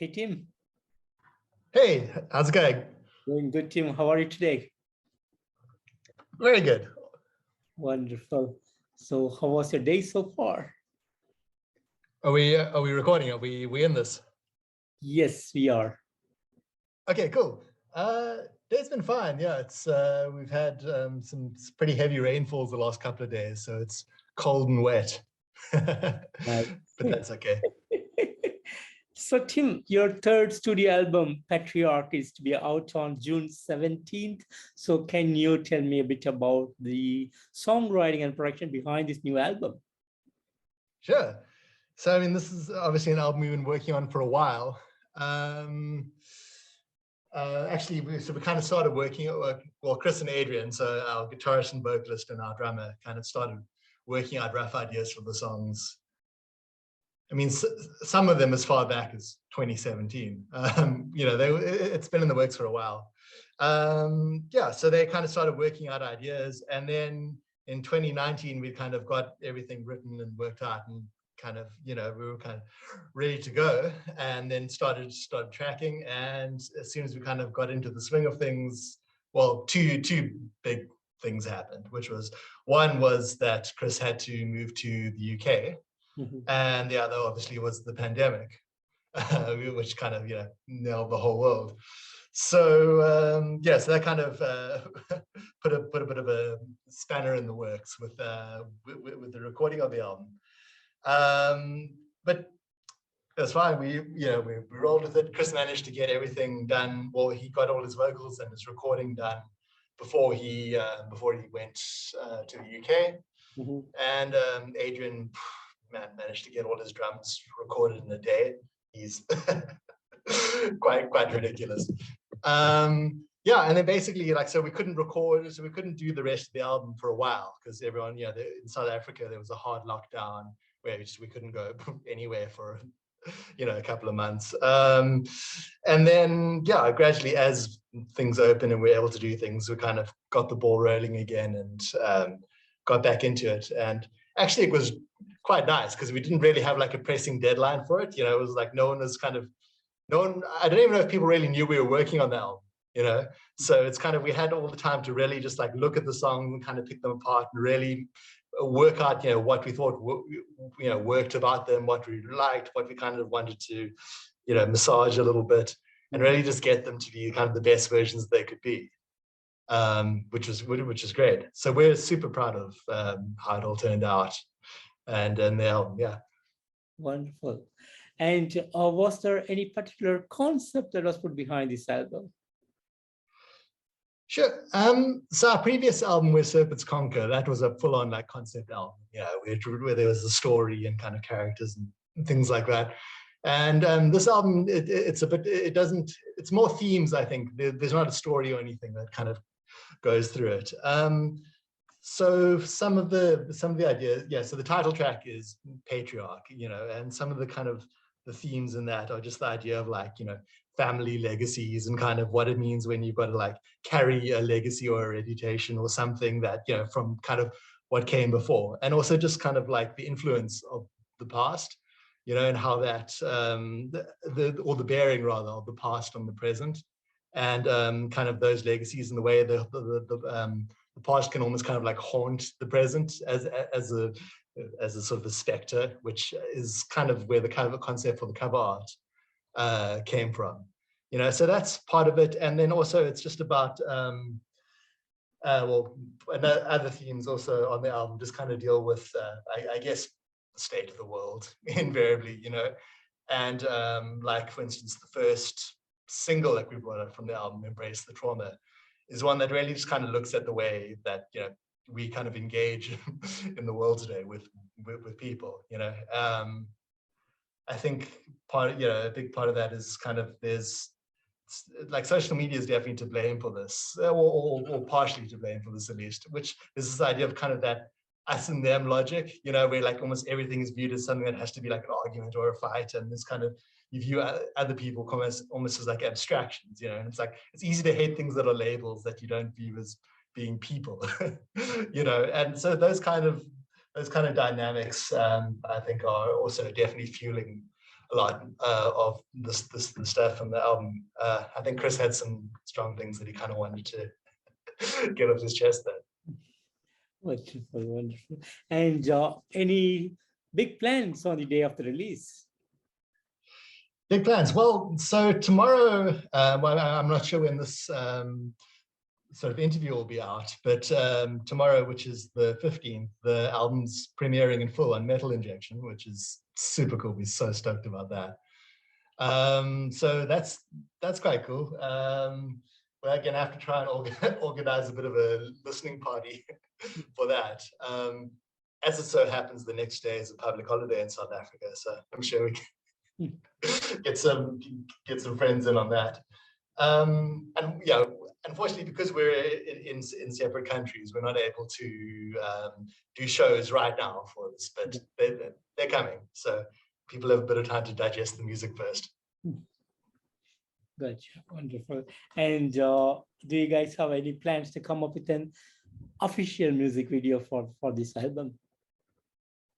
Tim. Hey, how's it going? Doing good, Tim. How are you today? Very good. Wonderful. So how was your day so far? Are we recording? Are we in this? Yes, we are. Okay, cool. Day's been fine. Yeah, it's we've had some pretty heavy rainfalls the last couple of days, so it's cold and wet. But that's okay. So Tim, your third studio album, Patriarch, is to be out on June 17th. So can you tell me a bit about the songwriting and production behind this new album? Sure. So, I mean, this is obviously an album we've been working on for a while. Actually, we kind of started working, well, Chris and Adrian, so our guitarist and vocalist and our drummer, kind of started working out rough ideas for the songs. I mean, some of them as far back as 2017. You know, it's been in the works for a while. Yeah, so they kind of started working out ideas, and then in 2019 we kind of got everything written and worked out, and kind of, you know, we were kind of ready to go, and then started tracking. And as soon as we kind of got into the swing of things, well, two big things happened, which was, one was that Chris had to move to the UK. And the other obviously was the pandemic, which kind of, you know, nailed the whole world. So yeah, so that kind of put a bit of a spanner in the works with the recording of the album. But that's fine. We rolled with it. Chris managed to get everything done. Well, he got all his vocals and his recording done before he went to the UK. And Adrian, managed to get all his drums recorded in a day. He's quite ridiculous. Yeah, and then basically, like, so we couldn't record, so we couldn't do the rest of the album for a while, because everyone, you know, in South Africa there was a hard lockdown where we couldn't go anywhere for, you know, a couple of months. And then, yeah, gradually as things open and we're able to do things, we kind of got the ball rolling again and got back into it. And actually it was quite nice because we didn't really have like a pressing deadline for it. You know, it was like no one, I don't even know if people really knew we were working on the album, you know? So it's kind of, we had all the time to really just like look at the songs and kind of pick them apart and really work out, you know, what we thought, you know, worked about them, what we liked, what we kind of wanted to, you know, massage a little bit, and really just get them to be kind of the best versions they could be. Which is great. So we're super proud of how it all turned out, and the album, yeah. Wonderful. And was there any particular concept that was put behind this album? Sure. So our previous album, Where Serpents Conquer, that was a full-on like concept album, yeah, where there was a story and kind of characters and things like that. And this album, it's more themes, I think. There's not a story or anything that kind of goes through it. So some of the ideas, yeah, so the title track is Patriarch, you know, and some of the kind of the themes in that are just the idea of like, you know, family legacies and kind of what it means when you've got to like carry a legacy or a reputation or something that, you know, from kind of what came before, and also just kind of like the influence of the past, you know, and how that the bearing rather of the past on the present, and kind of those legacies and the way the past can almost kind of like haunt the present as a sort of a specter, which is kind of where the cover concept for the cover art came from, you know. So that's part of it. And then also it's just about well, other themes also on the album just kind of deal with I guess the state of the world invariably, you know. And like, for instance, the first single that we brought up from the album, Embrace the Trauma, is one that really just kind of looks at the way that, you know, we kind of engage in the world today with people, you know. I think a big part of that is kind of, there's like social media is definitely to blame for this, or partially to blame for this at least, which is this idea of kind of that us and them logic, you know, where like almost everything is viewed as something that has to be like an argument or a fight, and this kind of, you view other people almost as like abstractions, you know. And it's like, it's easy to hate things that are labels that you don't view as being people, you know. And so those kind of dynamics, I think, are also definitely fueling a lot of the stuff from the album. I think Chris had some strong things that he kind of wanted to get off his chest there. Wonderful, wonderful. And any big plans on the day of the release? Big plans. Well, so tomorrow, well, I'm not sure when this sort of interview will be out, but tomorrow, which is the 15th, the album's premiering in full on Metal Injection, which is super cool. We're so stoked about that. So that's quite cool. We're going to have to try and organize a bit of a listening party for that. As it so happens, the next day is a public holiday in South Africa, so I'm sure we can get some friends in on that. And yeah, unfortunately, because we're in separate countries, we're not able to do shows right now for this, but they're coming. So people have a bit of time to digest the music first. Gotcha, wonderful. And do you guys have any plans to come up with an official music video for this album?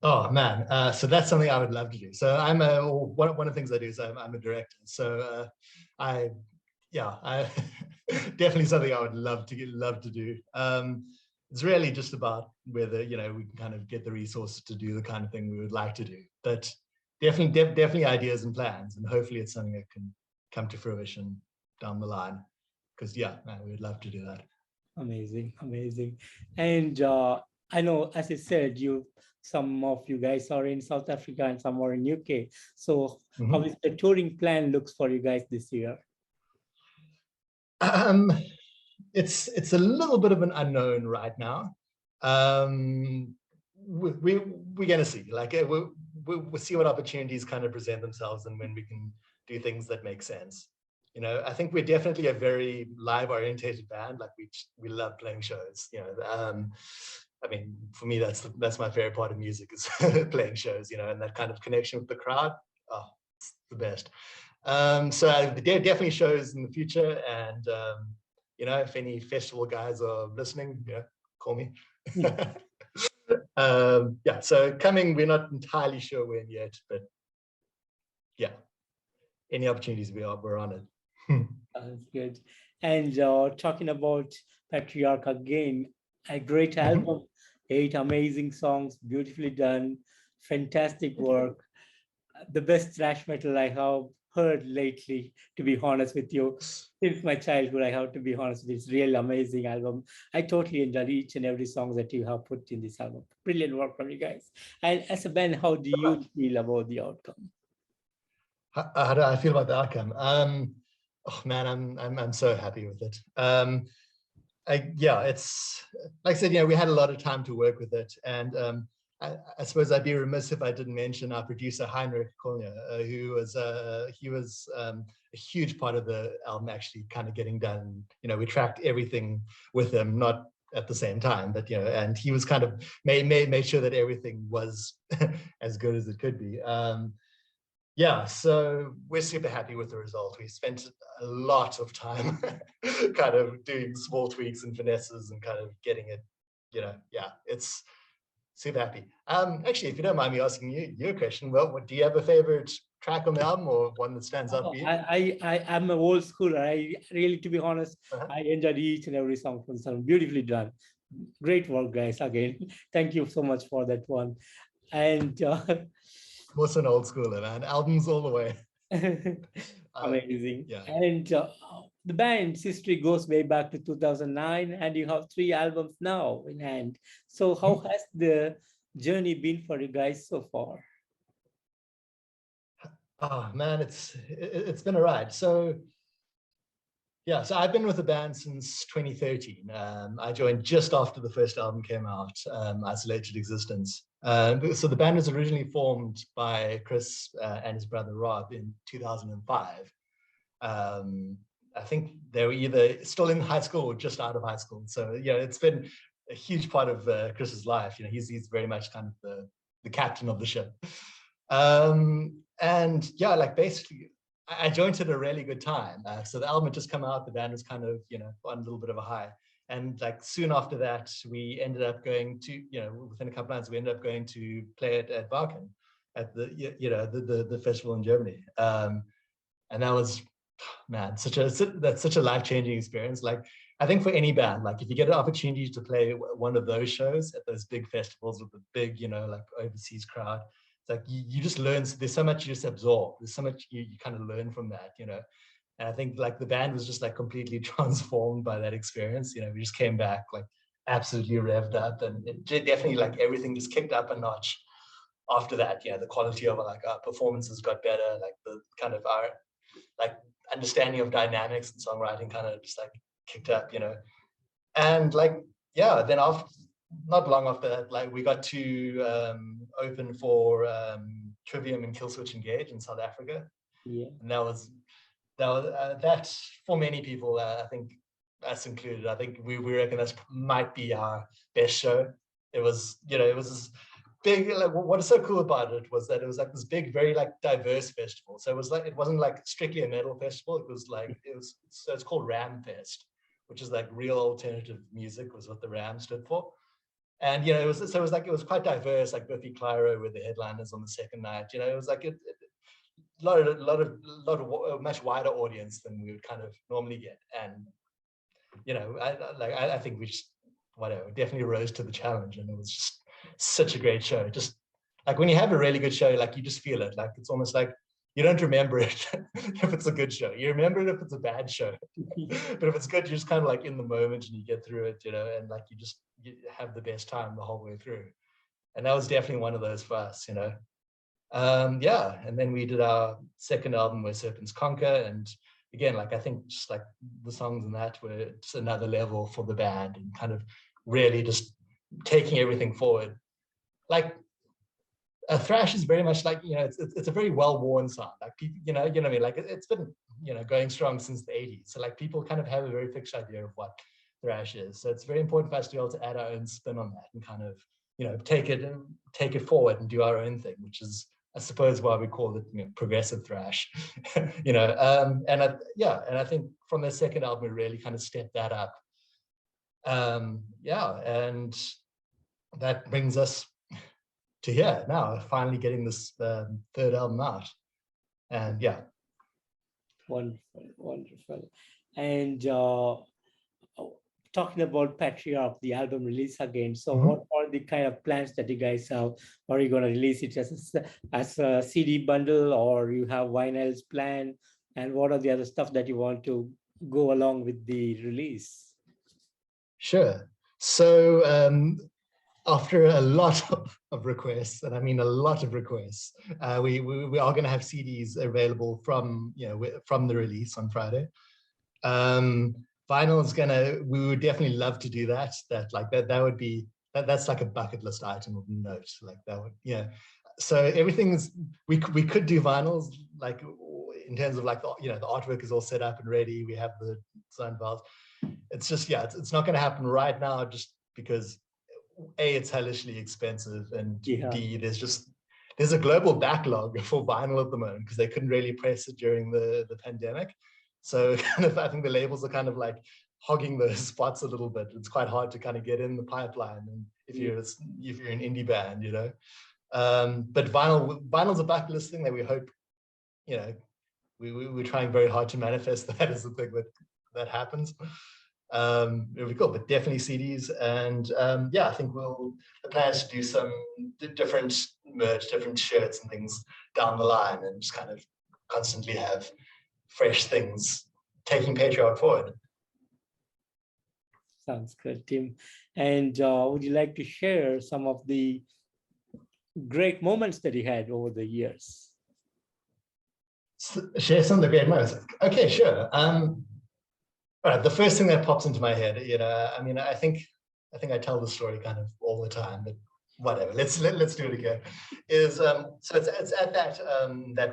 Oh man, so that's something I would love to do. So I'm one of the things I do is I'm a director. So I definitely something I would love to do. It's really just about whether we can kind of get the resources to do the kind of thing we would like to do. But definitely ideas and plans, and hopefully it's something that can come to fruition down the line. Because we would love to do that. Amazing, amazing. And I know, as I said, some of you guys are in South Africa and some are in UK. So how is the touring plan looks for you guys this year? It's a little bit of an unknown right now. We're going to see. Like we'll see what opportunities kind of present themselves and when we can do things that make sense. I think we're definitely a very live-orientated band. Like we love playing shows. I mean, for me, that's my favorite part of music is playing shows. And that kind of connection with the crowd. Oh, it's the best. So there are definitely shows in the future, and if any festival guys are listening, call me. So coming, we're not entirely sure when yet, but any opportunities we're on it. That's good. And talking about Patriarch again, a great album, 8 amazing songs, beautifully done, fantastic work, the best thrash metal I have heard lately, to be honest with you. Since my childhood, I have to be honest with you. It's a really amazing album. I totally enjoyed each and every song that you have put in this album. Brilliant work from you guys. And as a band, how do you feel about the outcome? How do I feel about the outcome? Oh man, I'm so happy with it. It's like I said, we had a lot of time to work with it, and I suppose I'd be remiss if I didn't mention our producer Heinrich Kolner, who was a huge part of the album actually kind of getting done. We tracked everything with him, not at the same time, but and he was kind of made sure that everything was as good as it could be. So we're super happy with the result. We spent a lot of time kind of doing small tweaks and finesses and kind of getting it, it's super happy. Actually, if you don't mind me asking you a question, well, do you have a favorite track on the album or one that stands out for you? I'm an old schooler. I really, to be honest, I enjoyed each and every song from the album. Beautifully done. Great work, guys. Again, thank you so much for that one. And most an old schooler, man. Albums all the way. Amazing. And the band's history goes way back to 2009, and you have 3 albums now in hand. So how has the journey been for you guys so far? Oh man, it's been a ride. So I've been with the band since 2013. I joined just after the first album came out, Isolated Existence. So the band was originally formed by Chris and his brother Rob in 2005. I think they were either still in high school or just out of high school. So it's been a huge part of Chris's life. He's very much kind of the captain of the ship. Basically, I joined at a really good time. So the album had just come out. The band was kind of on a little bit of a high. And soon after that, we ended up going to, within a couple of months, we ended up going to play it at Wacken. at the festival in Germany. And that was, man, that's such a life-changing experience. Like, I think for any band, like if you get an opportunity to play one of those shows at those big festivals with the big, like overseas crowd, it's like you just learn. There's so much you just absorb. There's so much you kind of learn from that, And I think like the band was just like completely transformed by that experience. We just came back like absolutely revved up, and it definitely like everything just kicked up a notch after that. The quality of like our performances got better, like the kind of our like understanding of dynamics and songwriting kind of just like kicked up, and like then after, not long after that, like we got to open for Trivium and Killswitch Engage in South Africa. And that for many people, I think us included, I think we reckon that might be our best show. It was this big, like what is so cool about it was that it was like this big, very like diverse festival. So it wasn't like strictly a metal festival. It was like so it's called Ramfest, which is like real alternative music, was what the Ram stood for. And it was quite diverse. Like Biffy Clyro were the headliners on the second night. It was like a much wider audience than we would kind of normally get. And I think we just definitely rose to the challenge, and it was just such a great show. Just like when you have a really good show, like you just feel it. Like it's almost like you don't remember it if it's a good show. You remember it if it's a bad show. But if it's good, you're just kind of like in the moment and you get through it, and like you have the best time the whole way through. And that was definitely one of those for us, and then we did our second album, Where Serpents Conquer, and again, like I think just like the songs in that were just another level for the band, and kind of really just taking everything forward. Like thrash is very much like, it's a very well-worn sound. Like people, you know what I mean? Like it's been, going strong since the 80s. So like people kind of have a very fixed idea of what thrash is. So it's very important for us to be able to add our own spin on that and kind of, take it forward and do our own thing, which is, I suppose, why we call it progressive thrash. And I think from the second album we really kind of stepped that up. And that brings us to here now, finally getting this third album out. And wonderful. And talking about Patriarch, the album release again. So what are the kind of plans that you guys have? Are you going to release it as a CD bundle, or you have vinyls planned? And what are the other stuff that you want to go along with the release? Sure. So after a lot of requests, and I mean a lot of requests, we are going to have CDs available from the release on Friday. Vinyl is we would definitely love to do that. That would be that's like a bucket list item of note. Like that would So everything's we could do vinyls, like in terms of like the artwork is all set up and ready. We have the design files. It's just it's not going to happen right now, just because A, it's hellishly expensive, and B, there's a global backlog for vinyl at the moment because they couldn't really press it during the pandemic. So kind of I think the labels are kind of like hogging those spots a little bit. It's quite hard to kind of get in the pipeline, and if you're an indie band, but vinyl's a bucket list thing that we hope, we're trying very hard to manifest that as the thing that happens. It'll be cool, but definitely CDs. And I think the plan is to do some different merch, different shirts and things down the line, and just kind of constantly have fresh things taking Patriarch forward. Sounds good, Tim. And would you like to share some of the great moments that you had over the years? Share some of the great moments. Okay, sure. All right, the first thing that pops into my head, I mean, I think I tell the story kind of all the time, but whatever. Let's do it again. So it's at that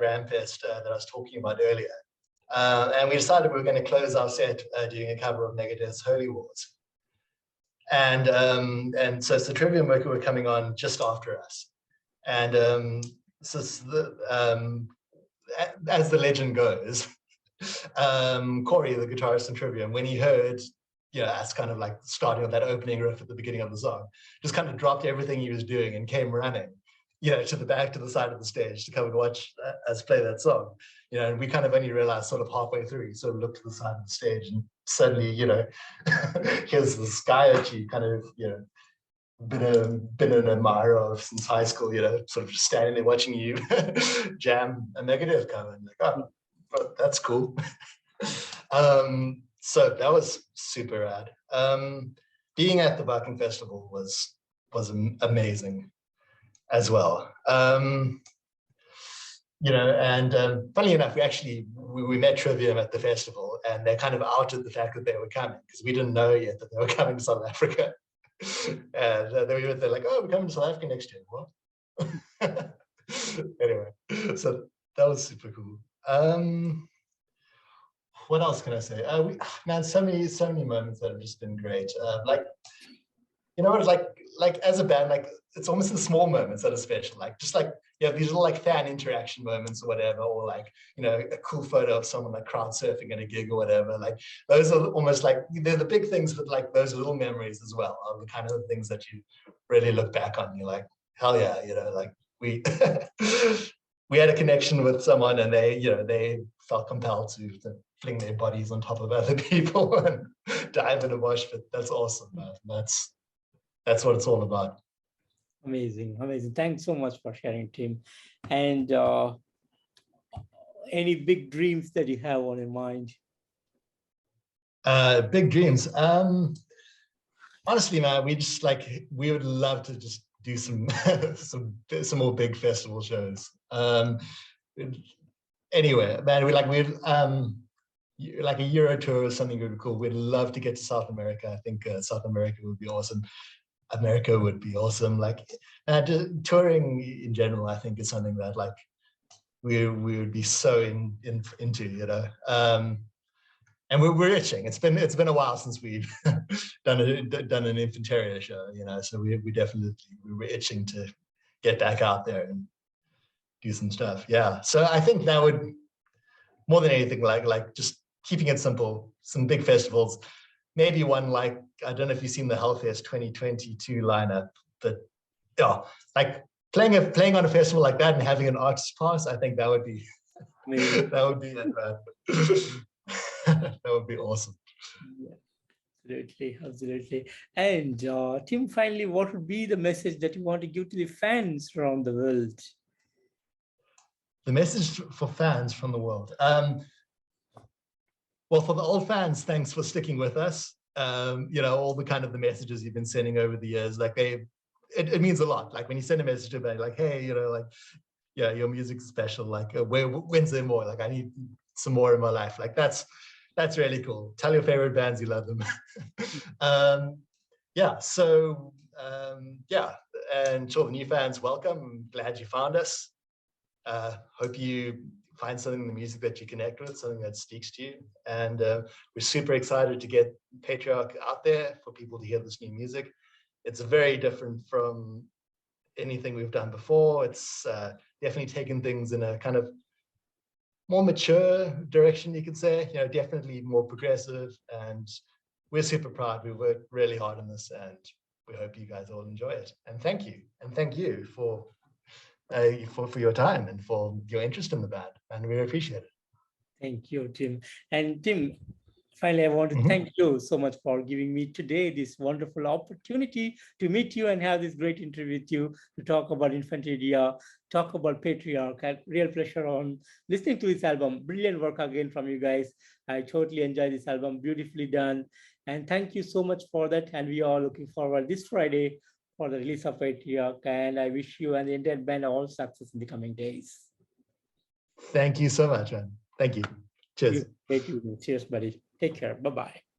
Ramfest that I was talking about earlier, and we decided we were going to close our set doing a cover of Megadeth's Holy Wars, and so it's the Trivium worker were coming on just after us, and as the legend goes. Corey, the guitarist in Trivium, when he heard, us kind of like starting on that opening riff at the beginning of the song, just kind of dropped everything he was doing and came running. to the back, to the side of the stage to come and watch us play that song. And we kind of only realized sort of halfway through. So looked to the side of the stage and suddenly, here's this guy that you kind of, been an admirer of since high school, sort of just standing there watching you jam a Megadeth cover. And like, oh, that's cool. So that was super rad. Being at the Wacken Festival was amazing as well. Funny enough, we met Trivium at the festival, and they kind of outed the fact that they were coming because we didn't know yet that they were coming to South Africa. And they're like, "Oh, we're coming to South Africa next year." What? Anyway, so that was super cool. What else can I say? So many moments that have just been great. As a band, it's almost the small moments that are special. You have these little fan interaction moments or whatever, or a cool photo of someone crowd surfing at a gig or whatever. Those are almost they're the big things, but those little memories as well are the kind of things that you really look back on. You're like, hell yeah, we we had a connection with someone, and they felt compelled to fling their bodies on top of other people and dive in a mosh pit. That's awesome, man. That's what it's all about. Amazing. Thanks so much for sharing, Tim. And any big dreams that you have on your mind? Big dreams. Honestly, man, we would love to just do some more big festival shows. Anyway, man, a Euro tour or something would be cool. We'd love to get to South America. I think South America would be awesome. America would be awesome. Touring in general, I think, is something that we would be so into, and we're itching. It's been a while since we've done an Infanteria show, so we were itching to get back out there and do some stuff. Yeah, so I think that would, more than anything, just keeping it simple, some big festivals. Maybe one I don't know if you've seen the Hellfest 2022 lineup, but playing on a festival like that and having an artist pass, I think that would be that would be awesome. Yeah, absolutely. And Tim, finally, what would be the message that you want to give to the fans around the world? The message for fans from the world. Well, for the old fans, thanks for sticking with us. All the kind of the messages you've been sending over the years, it means a lot. When you send a message to me, hey, your music's special. When's there more? I need some more in my life. That's really cool. Tell your favorite bands you love them. And to all the new fans, welcome. I'm glad you found us. Hope you find something in the music that you connect with, something that speaks to you. And we're super excited to get Patriarch out there for people to hear this new music. It's very different from anything we've done before. It's definitely taken things in a kind of more mature direction, you could say, definitely more progressive. And we're super proud. We worked really hard on this, and we hope you guys all enjoy it. And thank you. And thank you for your time and for your interest in the band, and we appreciate it. Thank you, Tim. And Tim, finally, I want to thank you so much for giving me today this wonderful opportunity to meet you and have this great interview with you to talk about Infanteria, talk about Patriarch. I had real pleasure on listening to this album. Brilliant work again from you guys. I totally enjoyed this album, beautifully done. And thank you so much for that. And we are looking forward this Friday for the release of Patriarch, and I wish you and the entire band all success in the coming days. Thank you so much, man. Thank you. Cheers. Thank you. Cheers, buddy. Take care. Bye-bye.